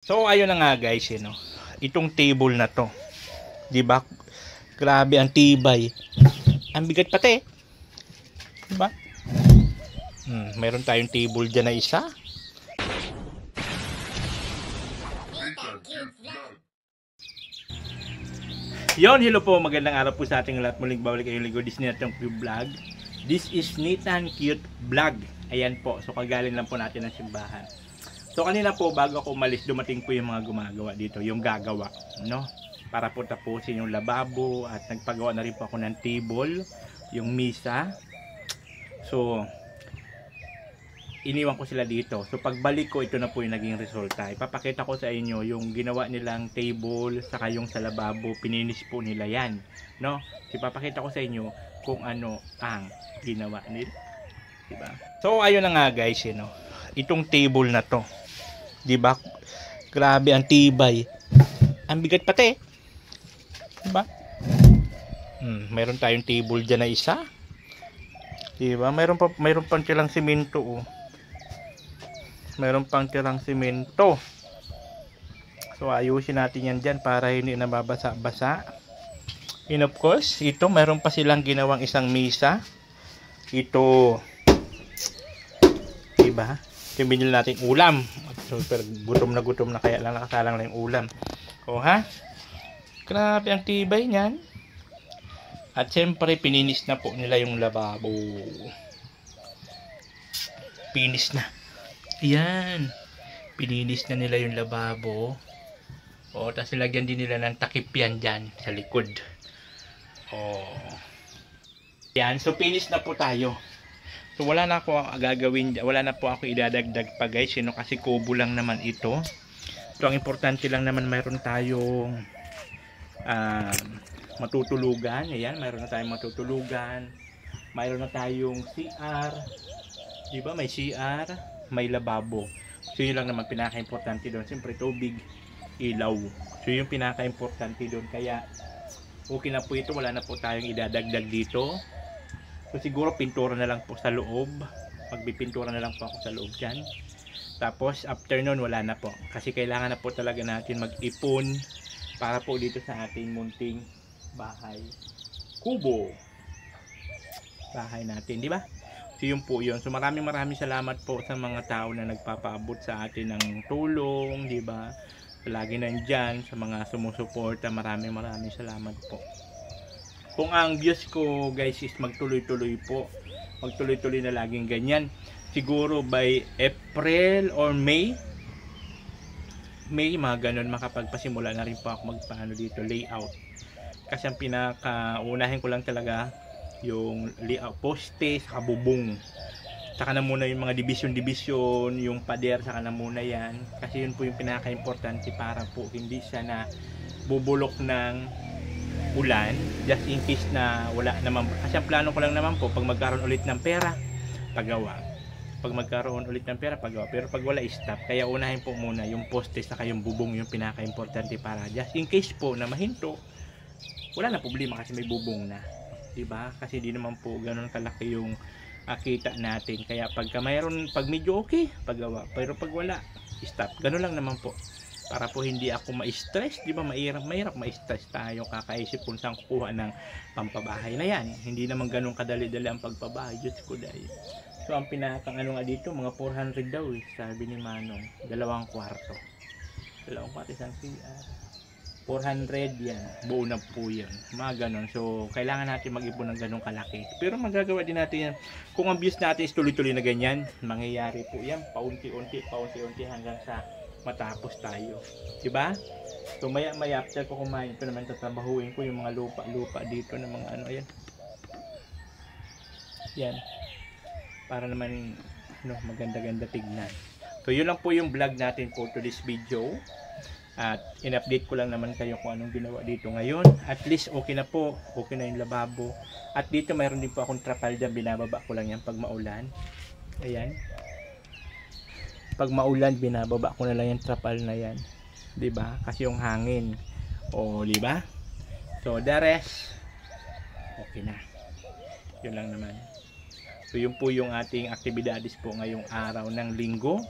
So ayun na nga guys, no. Itong table na to, 'di ba? Grabe ang tibay. Ang bigat pati, 'di ba? Meron tayong table diyan na isa. Yon, hello po, magandang araw po sa ating lahat. Muling balik kayong linggo, Disney at yung vlog. This is Nathan Cute Vlog. Ayan po, so kagaling lang po natin ng simbahan. So kanina po, bago ako umalis, dumating po yung mga gumagawa dito, yung gagawa, no? Para po tapusin yung lababo at nagpagawa na rin po ako ng table, yung misa. So iniwan ko sila dito. So pagbalik ko, ito na po yung naging resulta. Ipapakita ko sa inyo yung ginawa nilang table saka yung sa lababo, pininis po nila yan, no? Ipapakita ko sa inyo kung ano ang ginawa nila, diba? So ayun na nga guys, no? Itong table na to, diba? Grabe ang tibay. Ang bigat pati, diba? Meron tayong table dyan na isa, diba? Meron pang tilang simento, oh. Meron pang tirang simento. So ayusin natin yan dyan para hindi na babasa-basa. And of course, ito meron pa silang ginawang isang misa. Ito, diba? Ito binili natin ulam. Super gutom na kaya lang nakasalang lang yung ulam. O ha? Grabe ang tibay niyan. At syempre pininis na po nila yung lababo. Pinis na. Yan, pininis na nila yung lababo. O, tapos nilagyan din nila ng takip yan dyan sa likod. O, yan, so finish na po tayo. So wala na ako gagawin, wala na po ako idadagdag pa guys, kasi kubo lang naman ito. So ang importante lang naman, mayroon tayong matutulugan. Ayan, mayroon na tayong matutulugan. Mayroon na tayong CR, diba? May CR, may lababo. So yun lang naman pinaka-importante doon. Siyempre tubig, ilaw. So yung pinaka-importante doon. Kaya okay na po ito. Wala na po tayong idadagdag dito. So siguro pintura na lang po sa loob. Magbipintura na lang po ako sa loob dyan. Tapos after nun wala na po. Kasi kailangan na po talaga natin mag-ipon para po dito sa ating munting bahay. Kubo. Bahay natin, di ba? So yun po yun. So maraming salamat po sa mga tao na nagpapaabot sa atin ng tulong, di ba? Lagi nandyan sa mga sumusuporta. Maraming salamat po. Kung ang views ko guys is magtuloy-tuloy po, magtuloy-tuloy na laging ganyan, siguro by April or May, mga ganun, makapagpasimula na rin po ako magpaano dito, layout. Kasi ang pinakaunahin ko lang talaga yung layout, poste, saka bubong. Saka na muna yung mga division, yung pader, saka na muna yan. Kasi yun po yung pinaka-importante para po hindi siya na bubulok ng ulan, just in case na wala naman. Kasi ang plano ko lang naman po, pag magkaroon ulit ng pera, pagawa. Pag magkaroon ulit ng pera, pagawa. Pero pag wala, stop. Kaya unahin po muna yung poste, saka yung bubong, yung pinaka-importante para just in case po na mahinto, wala na problema kasi may bubong na. Diba? Kasi di naman po ganoon kalaki yung kita natin. Kaya pag medyo okay, pagawa. Pero pag wala, stop. Ganoon lang naman po. Para po hindi ako ma-stress, di ba? Mahirap ma-stress tayo kakaisip kung saan kukuha ng pampabahay na yan. Hindi naman ganoon kadali-dali ang pagpabahay. Diyos ko dahil. So ang pinakang ano nga dito, mga 400 daw eh, sabi ni Manong. 2 kwarto. 2 kwarto isang CR. 400 yan, buo na po yan, mga ganon. So kailangan natin mag-ipon ng ganong kalaki, pero magagawa din natin yan kung ang views natin is tuloy-tuloy na ganyan. Mangyayari po yan paunti-unti hanggang sa matapos tayo, diba? So maya after ko kumain, ito naman tatrabahuin ko yung mga lupa dito ng mga ano, ayan yan, para naman maganda-ganda tignan. So yun lang po yung vlog natin for today's video. At in-update ko lang naman kayo kung anong ginawa dito ngayon. At least okay na po. Okay na yung lababo. At dito mayroon din po akong trapal dyan. Binababa ko lang yan pag maulan. Ayan. Pag maulan, binababa ko na lang yung trapal na yan. Diba? Kasi yung hangin. O, diba? So, the rest, okay na. Yun lang naman. So, yun po yung ating aktibidades po ngayong araw ng linggo.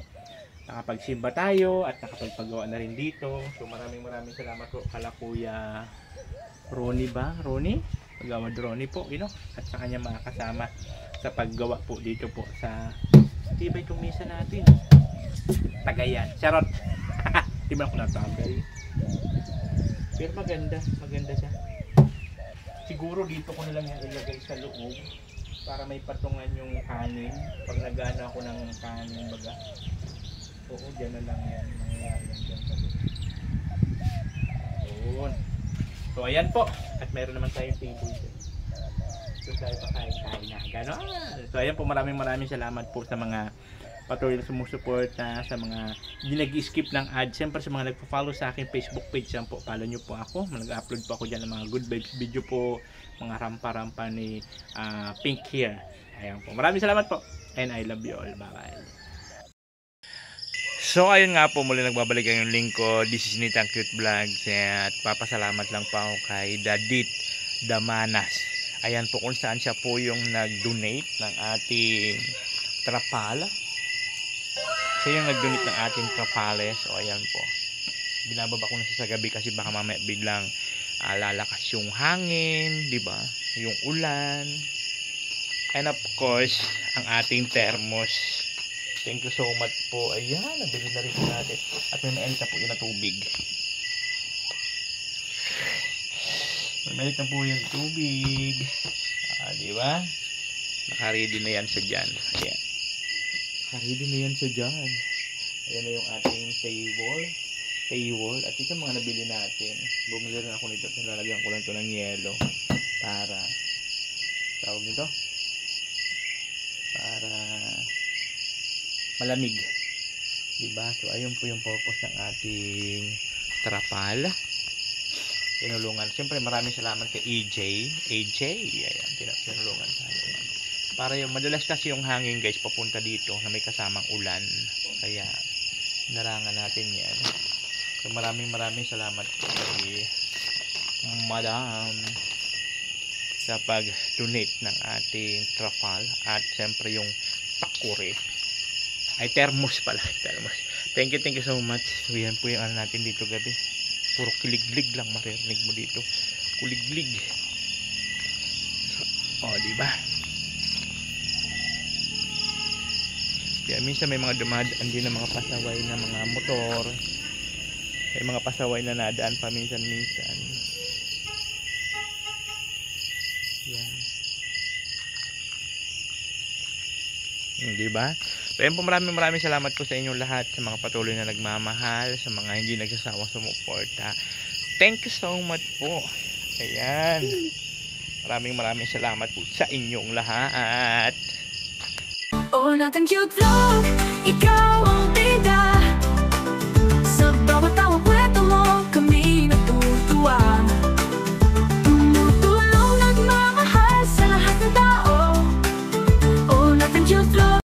nakapagsimba tayo at nakapagpagawa na rin dito. So maraming salamat po kala Kuya Ronnie ba? Ronnie? Pagawad Ronnie po, at sa kanya mga kasama sa paggawa po dito po sa tibay itong mesa natin. Tagayan. Charot! Di ba ako natagay? Pero maganda siya. Siguro dito ko na lang yan ilagay sa loob para may patungan yung kanin. Pag nagana ako ng kanin baga. Oo, dyan na lang yan. Mangyayari yan dyan sa loob. Doon. So ayan po. At meron naman tayong table dyan. So tayo pa kain na. Ganon. So ayan po, maraming salamat po sa mga patuloy na sumusuporta, sa mga hindi nag-skip ng ad. Siyempre sa mga nagpo-follow sa aking Facebook page, yan po, follow nyo po ako. Nag-upload po ako dyan ng mga good vibes video po, mga rampa-rampa ni Pink Hair. Ayan po. Maraming salamat po. And I love you all. Bye-bye. So ayun nga po, muli nagbabalik ang link ko. This is Nitang Cute Vlogs. At papasalamat lang po ako kay Dadit Damanas. Ayan po kung saan siya po yung nag-donate ng ating trapal. Siya yung nag-donate ng ating trapales. O ayan po. Binababa ko na siya sa gabi kasi baka mamaya biglang lalakas yung hangin, di ba? Yung ulan. And of course, ang ating thermos. Thank you so much po. Ayan, nabili na rin po natin. At may mainit na po yun na tubig. May mainit na po yung tubig. Di ba? Naka-ready na yan sa dyan. Ayan. Naka-ready na yan sa dyan. Ayan na yung ating table. At ito mga nabili natin. Bumili rin ako nito. Nilalagyan ko lang ito ng yelo. Para, tawag nito? Para malamig. Diba? So, ayun po yung purpose ng ating trapal. Tinulungan. Siyempre, maraming salamat kay AJ. Ayan, tinulungan tayo. Ayan. Para yung, madalas kasi yung hangin guys, papunta dito na may kasamang ulan. Kaya, narangan natin yan. So, maraming salamat kay Madam sa pag-donate ng ating trapal. At siyempre, yung pakuri. Ay, thermos pala. Thermos. Thank you so much. So, yan po yung ano natin dito gabi. Puro kiliglig lang maririnig mo dito. Kuliglig. Diba? Kaya minsan may mga dumadaan din ng mga pasaway na mga motor. May mga pasaway na nadaan pa minsan-minsan. Yan. Diba? So yun po, maraming salamat po sa inyong lahat, sa mga patuloy na nagmamahal, sa mga hindi nagsasawang sumuporta. Thank you so much po. Ayan. Maraming salamat po sa inyong lahat. Oh, Nitang Cute Vlog, ikaw